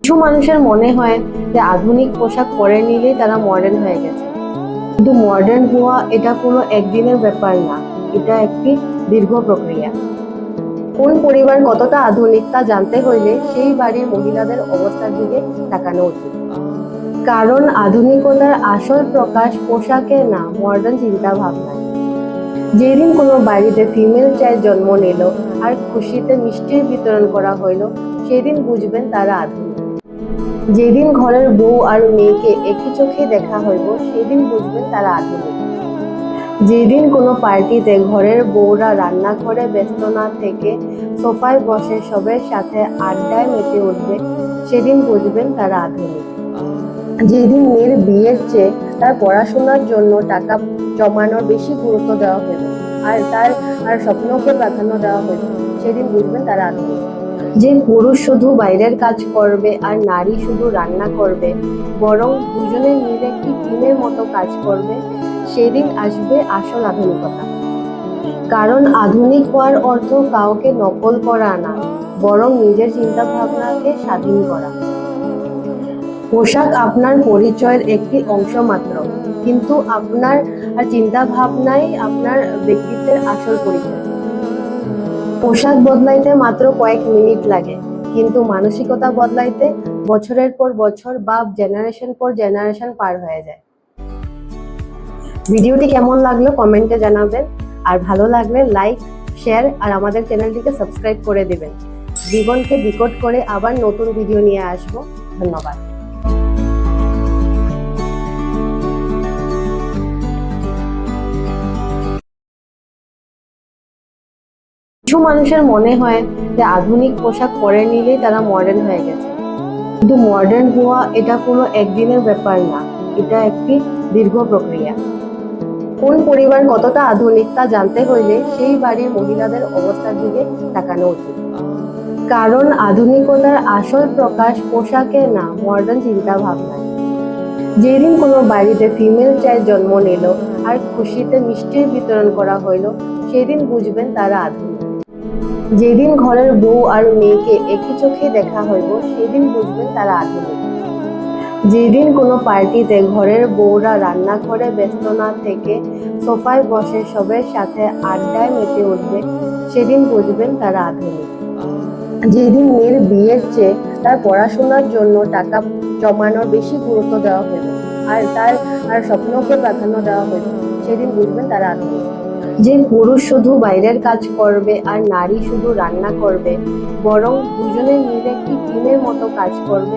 কিছু মানুষের মনে হয় যে আধুনিক পোশাক পরে নিলেই তারা মডার্ন হয়ে গেছে, কিন্তু মডার্ন হওয়া এটা কোনো একদিনের ব্যাপার না। এটা একটি দীর্ঘ প্রক্রিয়া। কোন পরিবার কতটা আধুনিক তা জানতে হইলে সেই বাড়ির মহিলাদের অবস্থার দিকে তাকানো উচিত। কারণ আধুনিকতার আসল প্রকাশ পোশাকে না, মডার্ন চিন্তা ভাবনায়। যেদিন কোনো বাড়িতে ফিমেল চাইল্ড জন্ম নিল আর খুশিতে মিষ্টির বিতরণ করা হইল, সেদিন বুঝবেন তারা আধুনিক। যেদিন ঘরের বউ আর মেয়েকে একই চোখে দেখা হইব, সেদিন বুঝবেন তারা আধুনিক। যেদিন কোনো পার্টিতে ঘরের বউরা রান্না করে ব্যস্ত না থেকে সোফায় বসে সবের সাথে আড্ডায় মেতে উঠবে, সেদিন বুঝবেন তারা আধুনিক। যেদিন মেয়ের বিয়ের চেয়ে তার পড়াশোনার জন্য টাকা জমানোর বেশি গুরুত্ব দেওয়া হইবে আর স্বপ্নকে প্রাধান্য দেওয়া হইবে, সেদিন বুঝবেন তারা আধুনিক। যে পুরুষ শুধু বাইরের কাজ করবে আর নারী শুধু রান্না করবে, বরং দুজনে মিলে একটি টিমের মতো কাজ করবে, সেদিন আসবে আসল আধুনিকতা। কারণ আধুনিক হওয়ার অর্থ কাউকে নকল করা না, বরং নিজের চিন্তা ভাবনাকে স্বাধীন করা। পোশাক আপনার পরিচয়ের একটি অংশ মাত্র, কিন্তু আপনার চিন্তা ভাবনাই আপনার ব্যক্তিত্বের আসল পরিচয়। পোশাক বদলাইতে মাত্র কয়েক মিনিট লাগে, কিন্তু মানসিকতা বদলাইতে বছরের পর বছর বা জেনারেশন পর জেনারেশন পার হয়ে যায়। ভিডিওটি কেমন লাগলো কমেন্টে জানাবেন, আর ভালো লাগলে লাইক, শেয়ার আর আমাদের চ্যানেলটিকে সাবস্ক্রাইব করে দিবেন। জীবনকে ডিকোড করে আবার নতুন ভিডিও নিয়ে আসবো। ধন্যবাদ। কিছু মানুষের মনে হয় যে আধুনিক পোশাক পরে নিলেই তারা মডার্ন হয়ে গেছে, কিন্তু মডার্ন হওয়া এটা কোনো একদিনের ব্যাপার না। এটা একটি দীর্ঘ প্রক্রিয়া। কোন পরিবার কতটা আধুনিক তা জানতে হইলে সেই বাড়ির মহিলাদের অবস্থার দিকে তাকানো উচিত। কারণ আধুনিকতার আসল প্রকাশ পোশাকে না, মডার্ন চিন্তা ভাবনায়। যেদিন কোনো বাড়িতে ফিমেল চাইল্ড জন্ম নিল আর খুশিতে মিষ্টির বিতরণ করা হইল, সেদিন বুঝবেন তারা আধুনিক। যেদিন ঘরের বউ আর মেয়েকে একই চোখে দেখা হইব, সেদিন বুঝবেন তারা আধুনিক। যেদিন কোনো পার্টিতে ঘরের বউরা রান্না করে ব্যস্ত না থেকে সোফায় বসে সবের সাথে আড্ডায় মেতে উঠবে, সেদিন বুঝবেন তারা আধুনিক। যেদিন মেয়ের বিয়ের চেয়ে তার পড়াশোনার জন্য টাকা জমানোর বেশি গুরুত্ব দেওয়া হইবে আর স্বপ্নকে প্রাধান্য দেওয়া হইবে, সেদিন বুঝবেন তারা আধুনিক। যে পুরুষ শুধু বাইরের কাজ করবে আর নারী শুধু রান্না করবে, বরং দুজনে মিলে একটি টিমের মতো কাজ করবে,